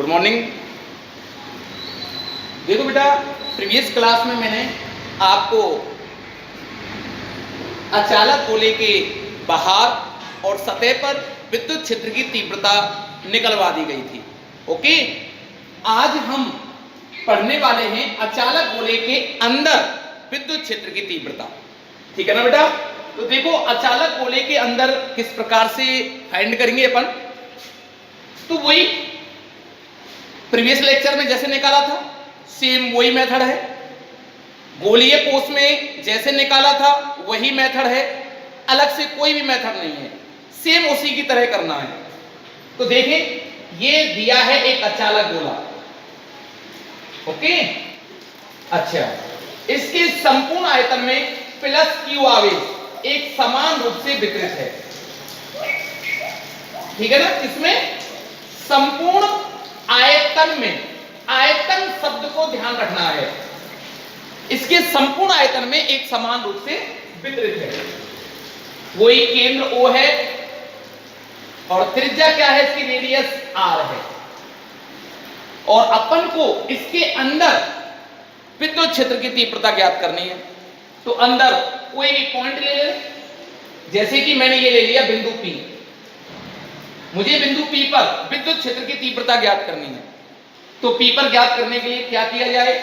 Good morning. देखो बेटा, previous class में मैंने आपको अचालक गोले के बाहर और सतह पर विद्युत क्षेत्र की तीव्रता निकलवा दी गई थी। ओके, आज हम पढ़ने वाले हैं अचालक गोले के अंदर विद्युत क्षेत्र की तीव्रता। ठीक है ना बेटा? तो देखो, अचालक गोले के अंदर किस प्रकार से फाइंड करेंगे अपन, तो वही प्रीवियस लेक्चर में जैसे निकाला था सेम वही मेथड है। गोलीय कोष में जैसे निकाला था वही मेथड है, अलग से कोई भी मेथड नहीं है, सेम उसी की तरह करना है। तो देखें, ये दिया है एक अचालक गोला। ओके, अच्छा, इसके संपूर्ण आयतन में प्लस क्यू आवेश एक समान रूप से वितरित है। ठीक है ना? इसमें संपूर्ण आयतन में, आयतन शब्द को ध्यान रखना है, इसके संपूर्ण आयतन में एक समान रूप से वितरित है। वही केंद्र O है और त्रिज्या क्या है इसकी? रेडियस R है। और अपन को इसके अंदर विद्युत क्षेत्र की तीव्रता ज्ञात करनी है। तो अंदर कोई भी पॉइंट ले ले, जैसे कि मैंने ये ले लिया बिंदु P। मुझे बिंदु P पर विद्युत क्षेत्र की तीव्रता ज्ञात करनी है। तो P पर ज्ञात करने के लिए क्या किया जाए?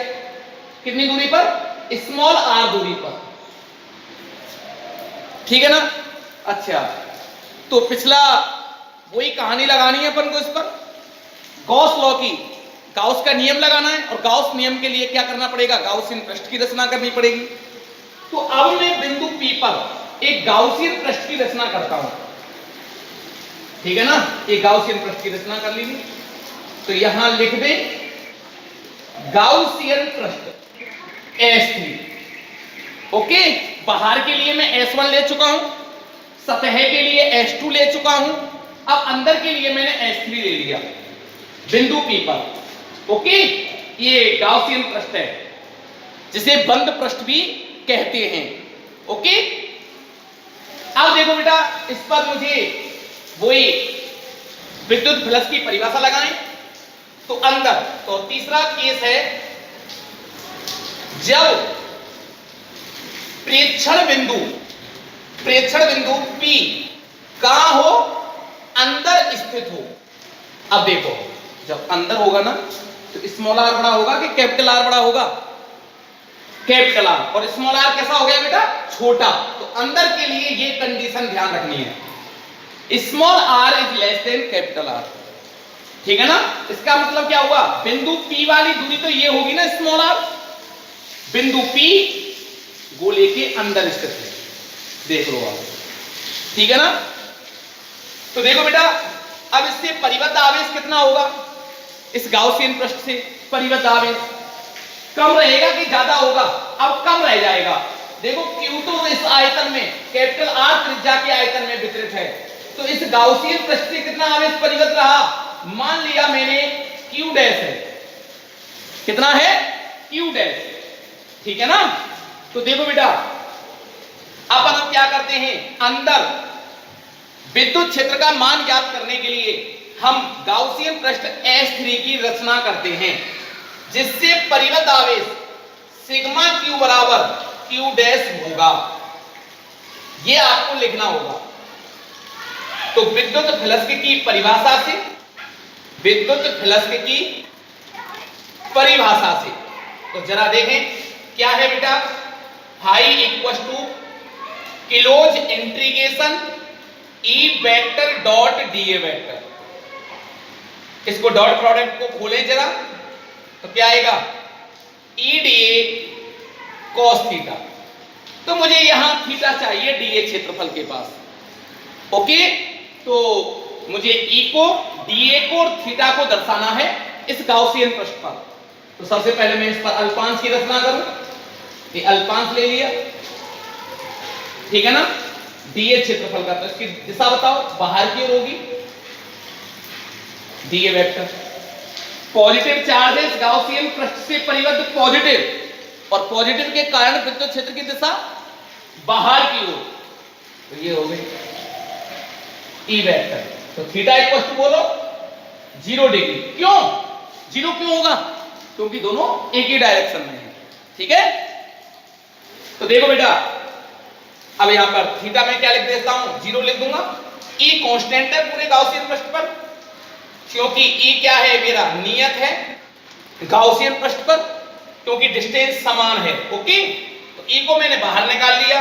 कितनी दूरी पर? स्मॉल r दूरी पर। ठीक है ना? अच्छा, तो पिछला वही कहानी लगानी है अपन को इस पर। गॉस लॉ की, गाउस का नियम लगाना है, और गाउस नियम के लिए क्या करना पड़ेगा? गाउसियन पृष्ठ की रचना करनी पड़ेगी। तो अब मैं बिंदु P पर एक गाउसियन पृष्ठ की रचना करता हूं। ठीक है ना? एक गाउसियन पृष्ठ की रचना कर लीजिए। तो यहां लिख दे गाउसियन पृष्ठ S3। ओके, बाहर के लिए मैं S1 ले चुका हूं, सतह के लिए S2 ले चुका हूं, अब अंदर के लिए मैंने S3 ले लिया बिंदु P पर। ओके, ये गाउसियन पृष्ठ है, जिसे बंद पृष्ठ भी कहते हैं। ओके, अब देखो बेटा, इस पर मुझे वही विद्युत फ्लक्स की परिभाषा लगाएं। तो अंदर, तो तीसरा केस है जब प्रेक्षण बिंदु P कहां हो? अंदर स्थित हो। अब देखो, जब अंदर होगा ना, तो स्मॉल r बड़ा होगा कि कैपिटल R बड़ा होगा? Capital R। और स्मॉल r कैसा हो गया बेटा? छोटा। तो अंदर के लिए ये कंडीशन ध्यान रखनी है, small r is less than capital R। ठीक है ना? इसका मतलब क्या हुआ? बिंदु P वाली दूरी तो ये होगी ना स्मॉल r। बिंदु P गोले के अंदर स्थित है, देख लो आप। ठीक है ना? तो देखो बेटा, अब इससे परिबद्ध आवेश कितना होगा? इस गाउसियन पृष्ठ से परिबद्ध आवेश कम रहेगा कि ज्यादा होगा? अब कम रह जाएगा। देखो, Q तो इस आयतन में, कैपिटल R त्रिज्या के आयतन में वितरित है, तो इस गाउसियन पृष्ठ से कितना आवेश परिबद्ध रहा? मान लिया मैंने Q डैश है। कितना है? Q dash. ठीक है ना? तो देखो बेटा, अब हम क्या करते हैं? अंदर विद्युत क्षेत्र का मान ज्ञात करने के लिए हम गाउसियन पृष्ठ S3 की रचना करते हैं, जिससे परिबद्ध आवेश सिग्मा Q बराबर Q डैश होगा। यह आपको लिखना होगा। तो विद्युत फ्लक्स की परिभाषा से, विद्युत फ्लक्स की परिभाषा से, तो जरा देखें क्या है बेटा? Phi equal to closed integration E vector dot dA vector. इसको डॉट प्रोडक्ट को खोलें जरा, तो क्या आएगा? E dA cos theta. तो मुझे यहां थीटा चाहिए dA क्षेत्रफल के पास। ओके, तो मुझे E को, dA को और थीटा को दर्शाना है इस गाउसियन पृष्ठ पर। तो सबसे पहले मैं इस पर अल्पांश की रचना करूं। ये अल्पांश ले लिया। ठीक है ना? dA क्षेत्रफल का, तो इसकी दिशा बताओ, बाहर की ओर होगी dA वेक्टर। पॉजिटिव चार्ज है इस गाउसियन पृष्ठ से परिबद्ध पॉजिटिव, और पॉजिटिव के कारण विद्युत क्षेत्र की दिशा बाहर की ओर, तो ये हो गई E वेक्टर। तो थीटा इक्वल टू बोलो 0 डिग्री। क्यों? जीरो क्यों होगा? क्योंकि दोनों एक ही डायरेक्शन में है। ठीक है, तो देखो बेटा, अब यहां पर थीटा में क्या लिख देता हूं, जीरो लिख दूंगा। ई कांस्टेंट है पूरे गाउसियन पृष्ठ पर, क्योंकि ई क्या है, मेरा नियत है गाउसियन पृष्ठ पर, क्योंकि डिस्टेंस समान है। ओके, तो ई को मैंने बाहर निकाल लिया,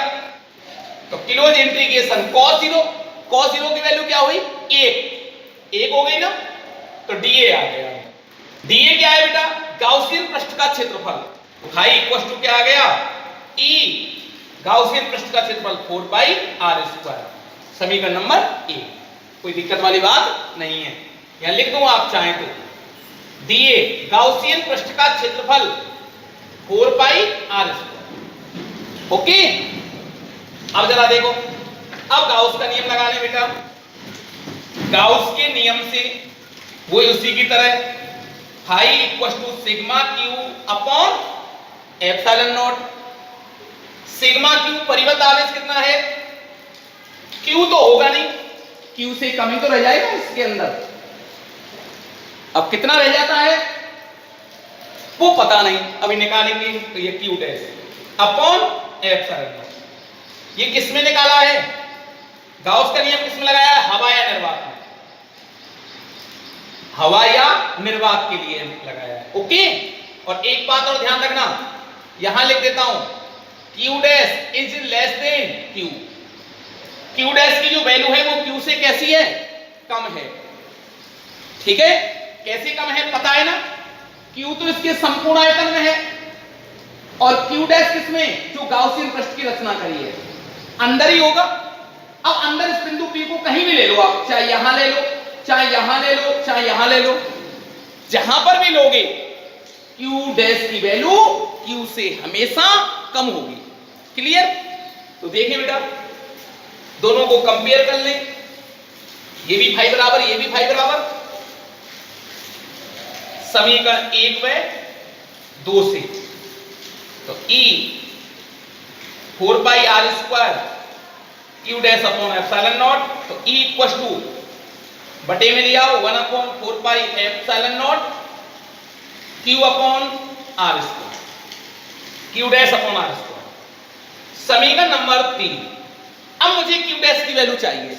तो क्लोज इंटीग्रेशन cos जीरो की वैल्यू क्या हुई, एक हो गई ना, तो डीए आ गया। डीए क्या है बेटा, गाउसियन पृष्ठ का क्षेत्रफल। तो भाई इक्वल टू क्या आ गया, ई गाउसियन पृष्ठ का क्षेत्रफल 4πr²। समीकरण नंबर 1। कोई दिक्कत वाली बात नहीं है, यहां लिख दूं आप चाहें तो, डीए गाउसियन पृष्ठ का क्षेत्रफल 4πr²। ओके, अब जरा देखो, अब गाउस का नियम लगा लें बेटा। गाउस के नियम से वो उसी की तरह phi equal to sigma q upon epsilon naught. Sigma q परिवर्त आवेश कितना है, क्यू तो होगा नहीं, क्यू से कम ही तो रह जाएगा इसके अंदर। अब कितना रह जाता है वो पता नहीं, अभी निकालेंगे। तो ये Q dash upon epsilon not. ये किस में निकाला है, गाउस का नियम किस में लगाया है, हवा या निर्वात में, हवा या निर्वात के लिए लगाया है। ओके, और एक बात और ध्यान रखना, यहां लिख देता हूं Q dash is less than Q। Q dash की जो वैल्यू है वो Q से कैसी है, कम है। ठीक है, कैसे कम है पता है ना, Q तो इसके संपूर्ण आयतन में है, और Q डैश किसमें, जो गाउसियन पृष्ठ की रचना करी है, अंदर ही होगा। अब अंदर इस बिंदु P को कहीं भी ले लो आप, चाहे यहां ले लो, चाहे यहां ले लो, चाहे यहां ले लो, जहां पर भी लोगे Q डैश की वैल्यू Q से हमेशा कम होगी। क्लियर? तो देखें बेटा, दोनों को कंपेयर कर लें, ये भी फाई बराबर, ये भी फाई बराबर। समीकरण 1 व 2 से, तो E 4πr² Q dash upon epsilon not, तो E इक्वल टू बटे में लिया 1/4π epsilon not Q upon r², Q dash upon r²। समीकरण नंबर 3। अब मुझे Q डैश की वैल्यू चाहिए,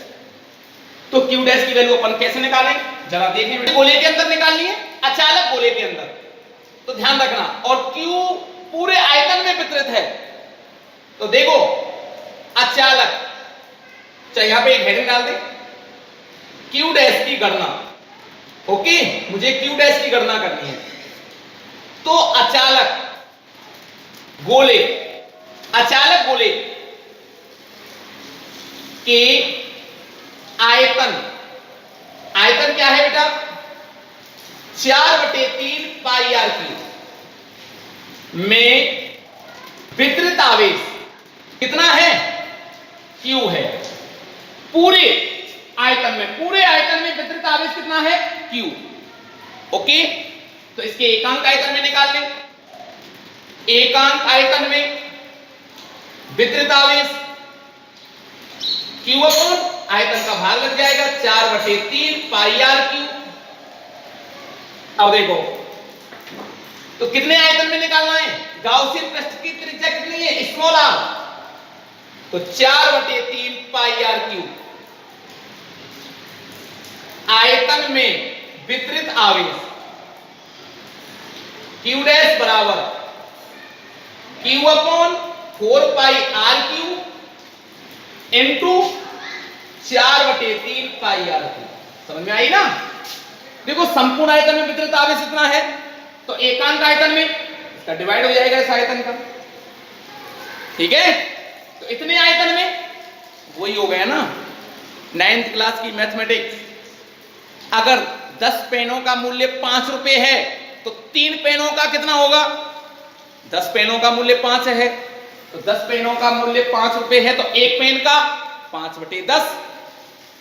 तो Q डैश की वैल्यू अपन कैसे निकालें, जरा देखें। गोले के अंदर निकालनी है, अचालक गोले के अंदर, तो ध्यान रखना, और Q पूरे आयतन में वितरित है। तो देखो अचालक, चाहे यहां पे एक हेडिंग डाल दे, Q डैश की गणना। ओके, मुझे Q डैश की गणना करनी है। तो अचालक गोले के आयतन क्या है बेटा, 4/3 πr³ में वितरित आवेश कितना है, Q है। पूरे आयतन में वितरित आवेश कितना है, Q। ओके, तो इसके एकांक आयतन में निकाल लें। एकांक आयतन में वितरित आवेश Q अपॉन आयतन का भाग लग जाएगा 4/3 πr³। अब देखो, तो कितने आयतन में निकालना है, गाउसियन पृष्ठ की त्रिज्या कितनी है, स्मॉल r, तो 4/3 πr³ आयतन में वितरित आवेश Q डैश बराबर Q upon 4πr³ into 4/3 πr³। समझ में आई ना? देखो संपूर्ण आयतन में वितरित आवेश इतना है, तो एकांक आयतन में इसका डिवाइड हो जाएगा इस आयतन का। ठीक है, तो इतने आयतन में वही हो गया ना 9th क्लास की मैथमेटिक्स। अगर 10 पेनों का मूल्य 5 रुपए है, तो 3 पेनों का कितना होगा, 10 पेनों का मूल्य 5 है, तो 10 पेनों का मूल्य 5 रुपए है, तो एक पेन का 5/10,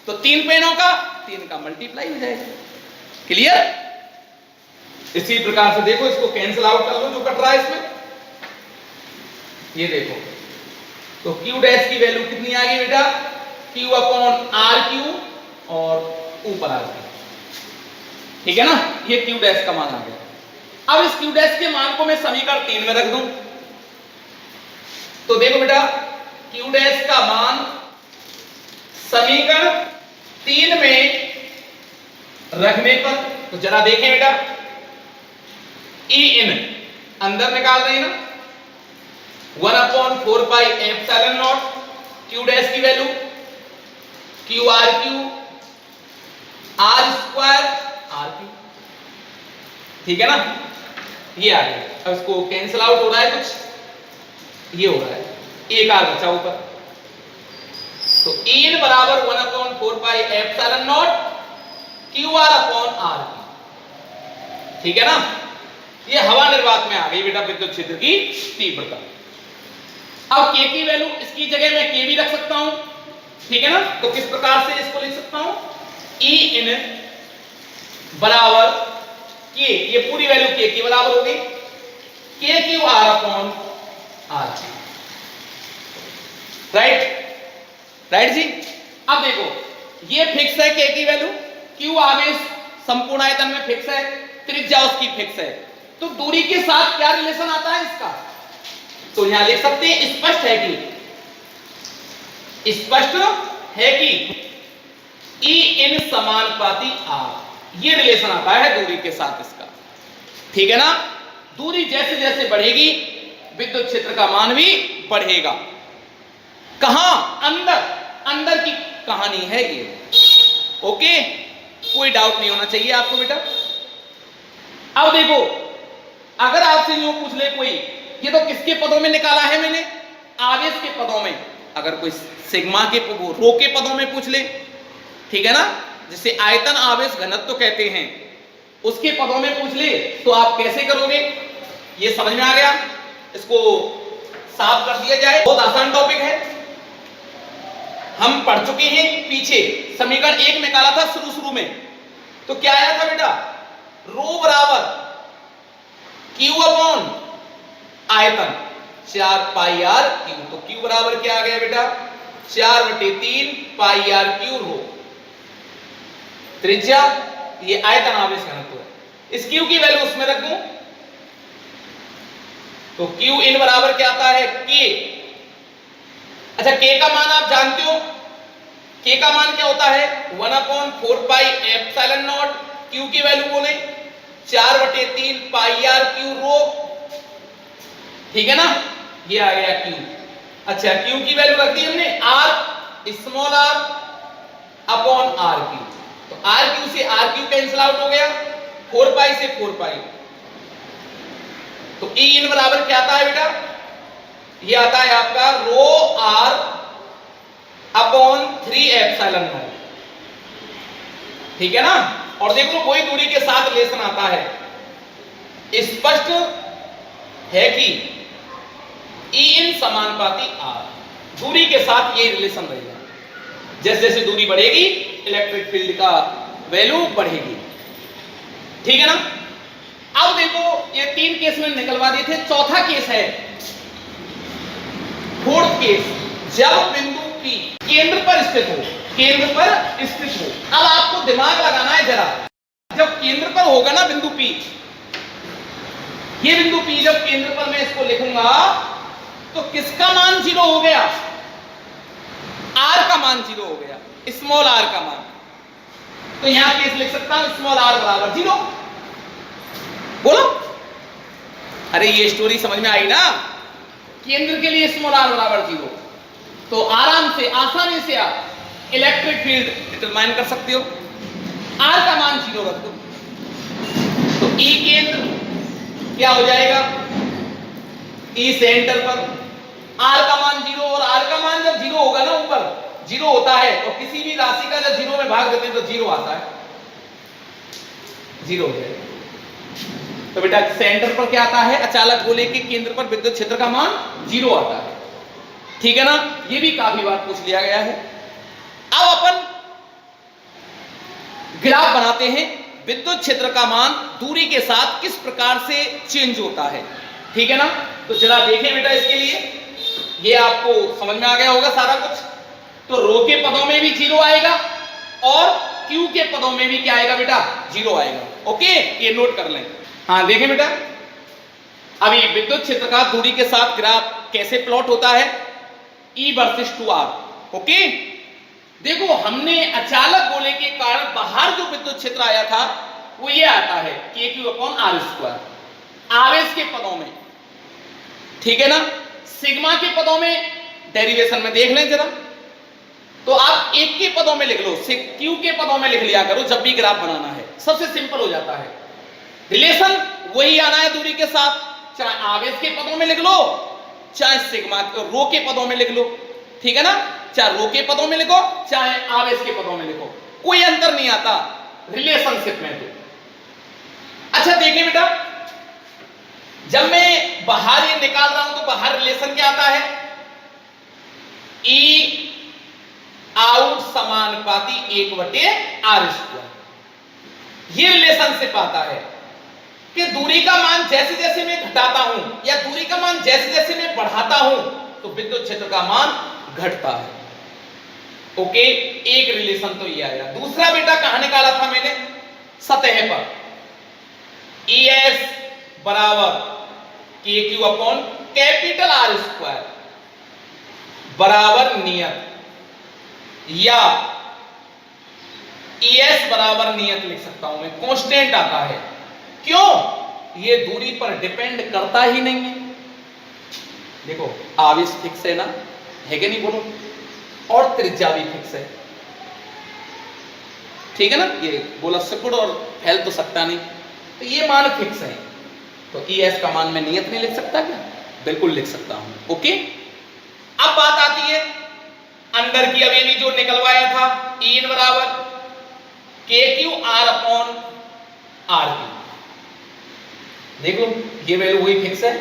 तो 3 पेनों का 3 का मल्टीप्लाई हो जाएगा। क्लियर? इसी प्रकार से देखो, इसको कैंसिल आउट कर लो जो कट रहा है इसमें, ये देखो, तो Q डैश की वैल्यू कितनी आ गई बेटा, Q अपॉन r³ और ऊपर r³। ठीक है ना, ये क्यू डैश का मान आ गया। अब इस क्यू डैश के मान को मैं समीकरण 3 में रख दूं, तो देखो बेटा क्यू डैश का मान समीकरण 3 में रखने पर, तो जरा देखें बेटा, ई इन अंदर निकाल रहे हैं ना, 1/4 pi epsilon not Q dash की value Q R Q R square R Q, ठीक है ना, ये आ गया। अब इसको कैंसिल आउट हो रहा है, कुछ ये हो रहा है, एक आर बचा ऊपर, तो ई इन बराबर 1/4 pi epsilon not q are upon r Q, ठीक है ना। ये हवा निर्वात में आ गई बेटा विद्युत क्षेत्र की तीव्रता। अब के की वैल्यू, इसकी जगह मैं के भी रख सकता हूं, ठीक है ना, तो किस प्रकार से इसको लिख सकता हूं, ई इन बराबर के, ये पूरी वैल्यू के की बराबर होगी के Q are upon R, right जी। अब देखो ये फिक्स है के की वैल्यू, क्यू आवेश संपूर्ण आयतन में फिक्स है, त्रिज्या उसकी फिक्स है, तो दूरी के साथ क्या रिलेशन आता है इसका, तो यहां लिख सकते हैं स्पष्ट है कि ई इन समानुपाती आर, ये रिलेशन आता है दूरी के साथ इसका, ठीक है ना। दूरी जैसे जैसे बढ़ेगी विद्युत क्षेत्र का मान भी बढ़ेगा। कहां, अंदर की कहानी है ये, ओके, कोई डाउट नहीं होना चाहिए आपको बेटा। अब देखो अगर आपसे यूं पूछ ले कोई, ये तो किसके पदों में निकाला है मैंने, आवेश के पदों में, अगर कोई सिग्मा के रो के पदों में पूछ ले, ठीक है ना, जिसे आयतन आवेश घनत्व तो कहते हैं, उसके पदों में पूछ ले, तो आप कैसे करोगे, ये समझ में आ गया, इसको साफ कर दिया जाए। बहुत आसान टॉपिक है, हम पढ़ चुके हैं पीछे, समीकरण 1 निकाला था शुरू में, तो क्या आया था बेटा, रो बराबर क्यू अपॉन आयतन 4 पाई आर क्यू, तो क्यू बराबर क्या आ गया बेटा, 4/3 पाई आर क्यू रो, त्रिज्या ये आयतन आवेश घनत्व है, इस क्यू की वैल्यू उसमें रख दूं, तो क्यू इन बराबर क्या आता है के। अच्छा के का मान आप जानते हो, के का मान क्या होता है, 1/4 पाई एप्सिलॉन नॉट, क्यू की वैल्यू बोले 4/3 पाई आर क्यू रो, ठीक है ना, ये आ गया क्यू। अच्छा क्यू की वैल्यू रख दी हमने r, small r upon r q, तो आर क्यू से आर क्यू कैंसिल आउट हो गया, 4 पाई से 4 पाई, तो ई इन बराबर क्या आता है बेटा, ये आता है आपका रो आर अपॉन 3 एप्सिलॉन नॉट, ठीक है ना। और देखो कोई दूरी के साथ रिलेशन आता है, स्पष्ट है कि ई इन समानुपाती आर, दूरी के साथ ये रिलेशन रहेगा, जैसे जैसे दूरी बढ़ेगी इलेक्ट्रिक फील्ड का वैल्यू बढ़ेगी, ठीक है ना। अब देखो ये 3 केस में निकलवा दिए थे, चौथा केस है फोर्थ केस, जब बिंदु P केंद्र पर स्थित हो, अब आपको दिमाग लगाना है जरा, जब केंद्र पर होगा ना बिंदु P, ये बिंदु P जब केंद्र पर मैं इसको लिखूंगा तो किसका मान 0 हो गया, R का मान 0 हो गया, स्मॉल r का मान, तो यहां केस लिख सकता हूं स्मॉल r बराबर 0, बोलो, अरे ये स्टोरी समझ में आई ना, केंद्र के लिए स्मॉल r बराबर 0, तो आराम से आसानी से आप इलेक्ट्रिक फील्ड डिटरमाइन कर सकते हो, r का मान 0 रख दो, तो E केंद्र क्या हो जाएगा, E सेंटर पर r का मान 0, और r का मान जब 0 होगा ना, ऊपर 0 होता है, और किसी भी राशि का जब 0 में भाग देते हैं तो 0 आता है, 0 हो जाएगा। तो बेटा सेंटर पर क्या आता है, अचालक गोले के केंद्र पर विद्युत क्षेत्र का मान 0 आता है, ठीक है ना, ये भी काफी बार पूछ लिया गया है। अब अपन ग्राफ बनाते हैं, विद्युत क्षेत्र का मान दूरी के साथ किस प्रकार से चेंज होता है, ठीक है ना। तो जरा देखें बेटा, इसके लिए ये आपको समझ में आ गया होगा सारा कुछ, तो रो के पदों में भी 0 आएगा और क्यू के पदों में भी क्या आएगा बेटा, 0 आएगा। ओके, ये नोट कर लें। हाँ देखें बेटा, अभी विद्युत क्षेत्र का दूरी के साथ ग्राफ कैसे प्लॉट होता है, E वर्सेस 2R। ओके, देखो हमने अचालक गोले के कारण बाहर जो विद्युत क्षेत्र आया था वो ये आता है KQ/R², आवेश के पदों में, ठीक है ना। सिग्मा के पदों में डेरिवेशन में देख लें जरा, तो आप एक के पदों में लिख लो, क्यू के पदों में लिख लिया करो जब भी ग्राफ बनाना है, सबसे सिंपल हो जाता है। रिलेशन वही आना है दूरी के साथ, चाहे आवेश के पदों में लिख लो चाहे सिग्मा रो के पदों में लिख लो, ठीक है ना। चाहे रो के पदों में लिखो चाहे आवेश के पदों में लिखो, कोई अंतर नहीं आता रिलेशनशिप में। तो अच्छा देखिए बेटा, जब मैं बाहर ये निकाल रहा हूं तो बाहर रिलेशन क्या आता है, E आउट समानुपाती 1/R²। ये रिलेशनशिप आता है कि दूरी का मान जैसे जैसे मैं घटाता हूं या दूरी का मान जैसे जैसे मैं बढ़ाता हूं तो विद्युत क्षेत्र का मान घटता है। ओके, एक रिलेशन तो ये आया। दूसरा बेटा कहां निकाला था मैंने, सतह पर ES बराबर KQ/R² बराबर नियत, या ES बराबर नियत लिख सकता हूं मैं, कांस्टेंट आता है। क्यों, ये दूरी पर डिपेंड करता ही नहीं है। देखो आवेश फिक्स है ना, है कि नहीं बोलो, और त्रिज्या भी फिक्स है, ठीक है ना। ये बोला सिकुड़ और फैल तो सकता नहीं, तो ये मान फिक्स है, तो ES का मान मैं नियत नहीं लिख सकता क्या, बिल्कुल लिख सकता हूं। ओके, अब बात आती है अंदर की, अभी जो निकलवाया था E बराबर KQ/R/RP। देख लो ये वैल्यू वही फिक्स है,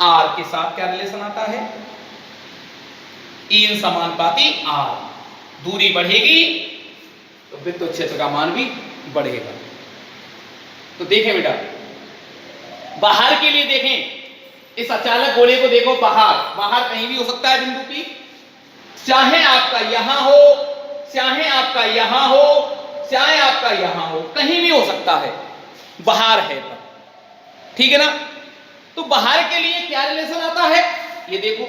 R के साथ क्या रिलेशन आता है, E समानुपाती R। दूरी बढ़ेगी तो विद्युत क्षेत्र का मान भी बढ़ेगा। तो देखें बेटा, बाहर के लिए देखें, इस अचालक गोले को देखो, बाहर कहीं भी हो सकता है बिंदु P, चाहे आपका यहां हो चाहे आपका यहां हो चाहे आपका यहां हो, कहीं भी हो सकता है, बाहर है पर, ठीक है ना। तो बाहर के लिए क्या रिलेशन आता है, ये देखो,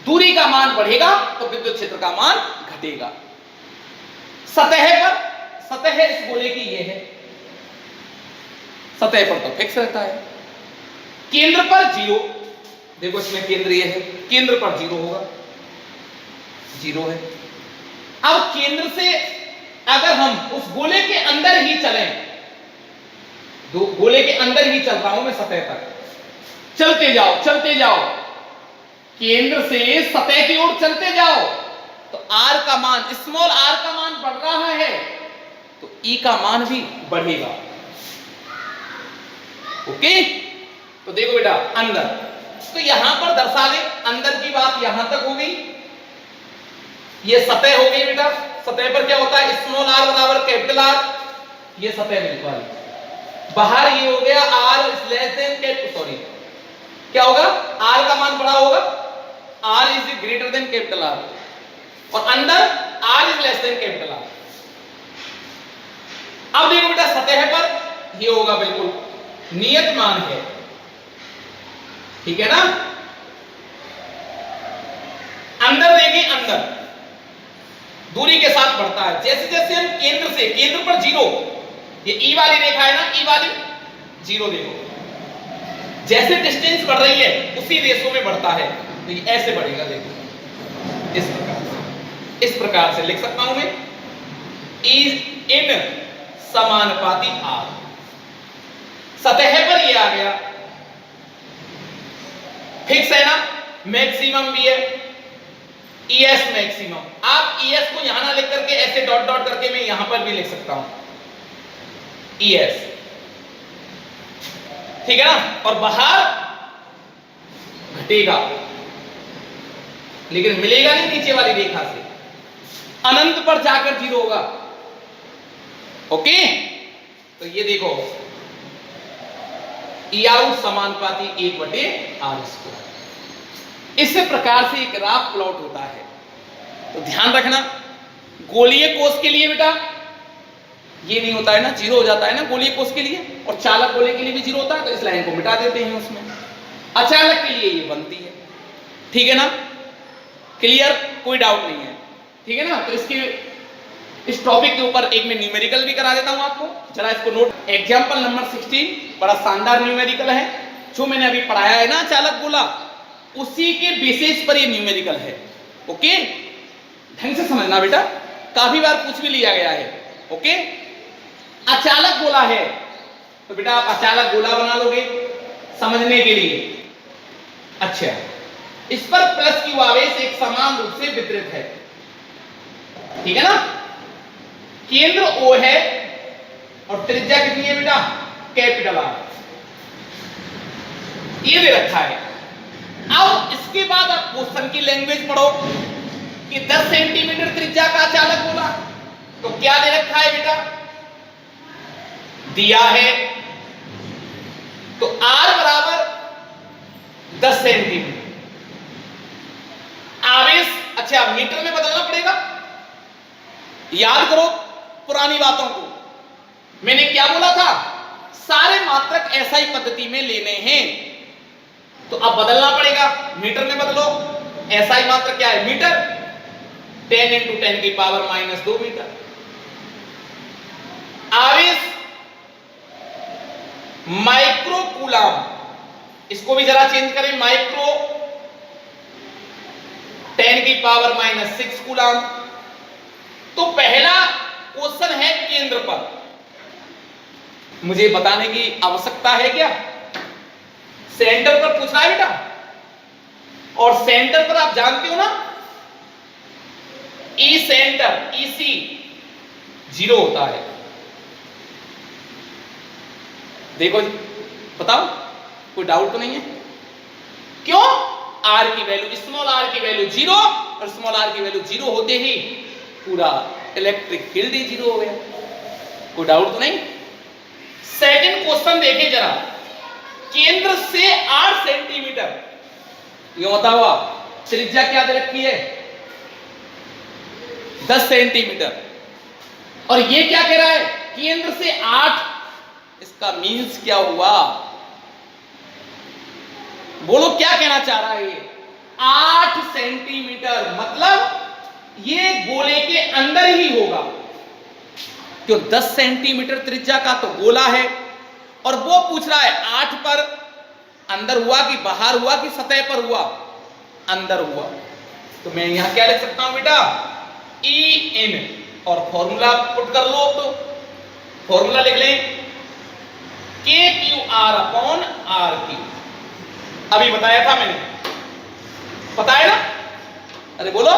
दूरी का मान बढ़ेगा तो विद्युत क्षेत्र का मान घटेगा। सतह पर, सतह इस गोले की ये है, सतह पर तो फिक्स रहता है। केंद्र पर 0, देखो इसमें केंद्र ये है, केंद्र पर 0 होगा, 0 है। अब केंद्र से अगर हम उस गोले के अंदर ही चलें, गोले के अंदर ही चल रहा हूं मैं सतह पर, चलते जाओ, केंद्र से सतह की ओर चलते जाओ, तो R का मान, स्मॉल r का मान बढ़ रहा है तो E का मान भी बढ़ेगा। ओके, तो देखो बेटा अंदर, तो यहां पर दर्शा दे, अंदर की बात यहां तक हो गई, ये सतह हो गई बेटा। सतह पर क्या होता है, स्मॉल r बराबर कैपिटल R, ये सतह बिल्कुल वाली। बाहर ये हो गया R is less than capital, sorry क्या होगा, R का मान बड़ा होगा, R is greater than capital R, और अंदर R is less than capital R। अब देखो बेटा सतह पर ये होगा बिल्कुल नियत मान है, ठीक है ना। अंदर देखें, अंदर दूरी के साथ बढ़ता है, जैसे जैसे हम केंद्र से, केंद्र पर 0, ये E वाली रेखा है ना, E वाली 0, देखो जैसे डिस्टेंस बढ़ रही है उसी रेशो में बढ़ता है, तो ये ऐसे बढ़ेगा, देखो इस प्रकार से लिख सकता हूं मैं, E इन समानुपाती R। सतह पर ये आ गया, फिक्स है ना, मैक्सिमम भी है, ES मैक्सिमम। आप ES को यहां ना लिख करके ऐसे डॉट डॉट करके मैं यहां पर भी लिख सकता हूं, ES, ठीक है ना। और बाहर घटेगा लेकिन मिलेगा नहीं नीचे वाली रेखा से, अनंत पर जाकर 0 होगा। ओके, तो ये देखो E आउट समानुपाती 1/R²। इस प्रकार से एक ग्राफ प्लॉट होता है। तो ध्यान रखना, गोलीय कोष के लिए बेटा ये नहीं होता है ना, जीरो हो जाता है ना गोलीय कोष के लिए, और चालक गोले के लिए भी जीरो होता है, तो इस लाइन को मिटा देते हैं उसमें। अचालक के लिए ये बनती है, ठीक है ना, क्लियर, कोई डाउट नहीं है, ठीक है ना। तो इसके इस टॉपिक के ऊपर एक मैं न्यूमेरिकल भी करा देता हूं आपको, जरा इसको नोट। एग्जांपल नंबर 16 बड़ा शानदार न्यूमेरिकल है, जो मैंने अभी पढ़ाया है ना चालक गोला, उसी के बेसिस पर ये न्यूमेरिकल है। ओके, ढंग से समझना बेटा, काफी बार पूछ भी लिया गया है। ओके, अचालक गोला है तो बेटा आप अचालक गोला बना लोगे समझने के लिए। अच्छा, इस पर प्लस क्यू आवेश एक समान रूप से वितरित है, ठीक है ना। केंद्र O है और त्रिज्या कितनी है बेटा, कैपिटल R, ये दे रखा है। अब इसके बाद आप क्वेश्चन की लैंग्वेज पढ़ो कि 10 सेंटीमीटर त्रिज्या का चालक गोला, तो क्या दे रखा है बेटा, दिया है तो R बराबर 10 सेंटीमीटर। आवेश, अच्छा मीटर में बदलना पड़ेगा, याद करो पुरानी बातों को। मैंने क्या बोला था, सारे मात्रक SI पद्धति में लेने हैं, तो अब बदलना पड़ेगा, मीटर में बदलो। SI मात्रक क्या है, मीटर, 10 × 10⁻⁻2 मीटर। आवेश माइक्रो कूलाम, इसको भी जरा चेंज करें, माइक्रो 10⁻⁻6 कूलाम। तो पहला क्वेश्चन है केंद्र पर, मुझे बताने की आवश्यकता है क्या, सेंटर पर पूछना है बेटा, और सेंटर पर आप जानते हो ना, ई सेंटर EC 0 होता है। देखो जी, बताओ कोई डाउट तो नहीं है, क्यों, R की वैल्यू, स्मॉल r की वैल्यू 0 और स्मॉल r की वैल्यू 0 होते ही पूरा इलेक्ट्रिक फील्ड ही 0 हो गया, कोई डाउट तो नहीं। सेकंड क्वेश्चन देखिए जरा, केंद्र से 8 सेंटीमीटर, ये बताओ आप, त्रिज्या क्या दे रखी है, 10 सेंटीमीटर, और ये क्या कह रहा है, केंद्र से 8, इसका मीन्स क्या हुआ, बोलो क्या कहना चाह रहा है ये, 8 सेंटीमीटर मतलब ये गोले के अंदर ही होगा, क्यों 10 सेंटीमीटर त्रिज्या का तो गोला है, और वो पूछ रहा है 8 पर अंदर हुआ कि बाहर हुआ कि सतह पर हुआ, अंदर हुआ। तो मैं यहां क्या लिख सकता हूं बेटा, EN, और फॉर्मूला पुट कर लो, तो फॉर्मूला लिख लें, KQR/RQ, अभी बताया था मैंने, पता है ना, अरे बोलो,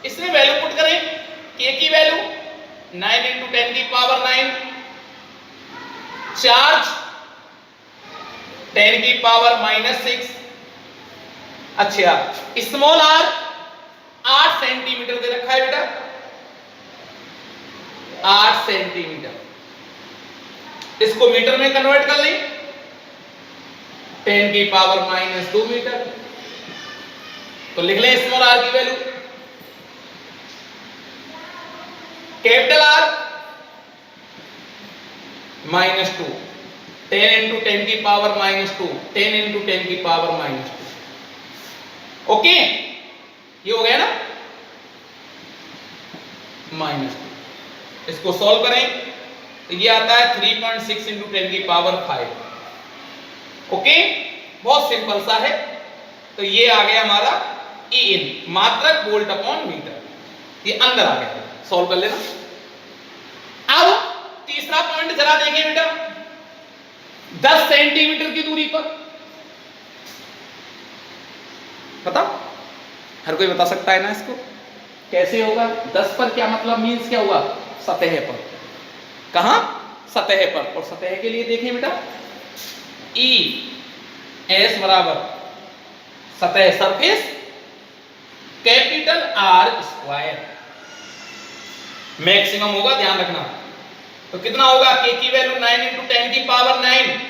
इसमें वैल्यू पुट करें, K की वैल्यू 9 × 10⁹, चार्ज 10⁻⁻6, अच्छा स्मॉल r 8 सेंटीमीटर दे रखा है बेटा, 8 सेंटीमीटर, इसको मीटर में कन्वर्ट कर लें, 10⁻⁻2 मीटर, तो लिख लें स्मॉल r की वैल्यू, कैपिटल R -2, 10 × 10⁻⁻2, 10 × 10⁻², ओके, ये हो गया ना, -2, इसको सॉल्व करें तो ये आता है 3.6 × 10⁵, ओके, बहुत सिंपल सा है। तो ये आ गया हमारा EN, मात्रक वोल्ट/मीटर, ये अंदर आ गया, सॉल्व कर लेना। अब तीसरा पॉइंट जरा देखिए बेटा, 10 सेंटीमीटर की दूरी पर, बता, हर कोई बता सकता है ना इसको, कैसे होगा, 10 पर क्या मतलब, मीन्स क्या हुआ, सतह पर, कहां, सतह पर, और सतह के लिए देखिए बेटा, ES बराबर सतह, सरफेस, कैपिटल R², मैक्सिमम होगा, ध्यान रखना। तो कितना होगा, K की वैल्यू 9 × 10⁹,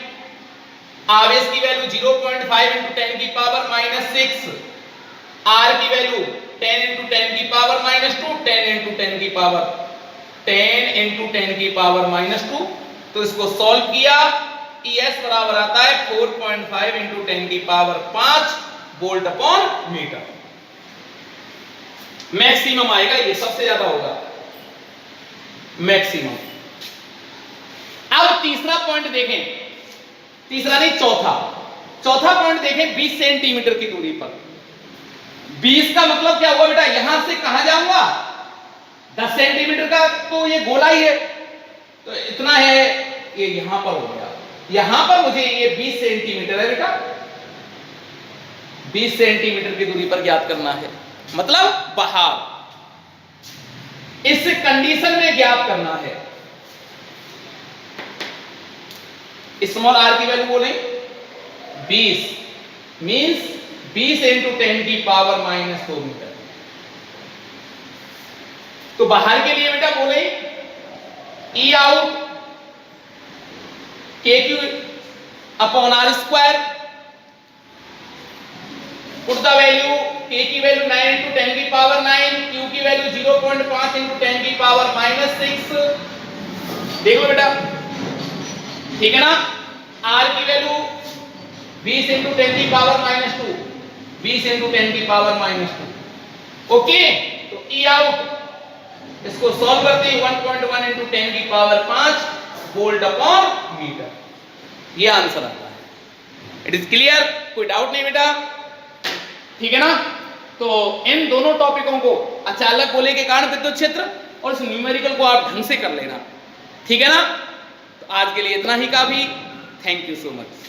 आवेश की वैल्यू 0.5 × 10⁻⁻6, R की वैल्यू 10 into 10 की पावर -2, 10 into 10 की पावर 10 into 10 की पावर -2। तो इसको सॉल्व किया, ES बराबर आता है 4.5 into 10 की power 5 volt upon metre. Maximum आएगा, ये सबसे ज्यादा होगा मैक्सिमम। अब तीसरा पॉइंट देखें, तीसरा नहीं चौथा पॉइंट देखें 20 सेंटीमीटर की दूरी पर। 20 का मतलब क्या हुआ बेटा, यहां से कहां जाऊंगा 10 सेंटीमीटर का, तो ये गोला ही है, तो इतना है, ये यहां पर हो गया। यहां पर मुझे ये 20 सेंटीमीटर है बेटा, 20 सेंटीमीटर की दूरी पर ज्ञात करना है, मतलब बाहर इस कंडीशन में ज्ञात करना है। स्मॉल आर की वैल्यू बोले 20 मींस 20 into 10 की पावर -2 मीटर। तो बाहर के लिए बेटा बोले E out KQ upon R square, put the value, K की वैल्यू 9 into 10 की पावर 9, Q की वैल्यू 0.5 into 10 की पावर -6। देखो बेटा, ठीक है ना। R की वैल्यू 20 into 10 की पावर -2, 20 into 10 की पावर -2। ओके, तो E आउट इसको सॉल्व करते हैं 1.1 into 10 की पावर 5 वोल्ट अपॉन मीटर, ये आंसर आता है। इट इज क्लियर, कोई डाउट नहीं बेटा, ठीक है ना। तो इन दोनों टॉपिकों को अचालक गोले के कारण विद्युत क्षेत्र और इस न्यूमेरिकल को आप ढंग से कर लेना, ठीक है ना। तो आज के लिए इतना ही काफी, थैंक यू सो मच।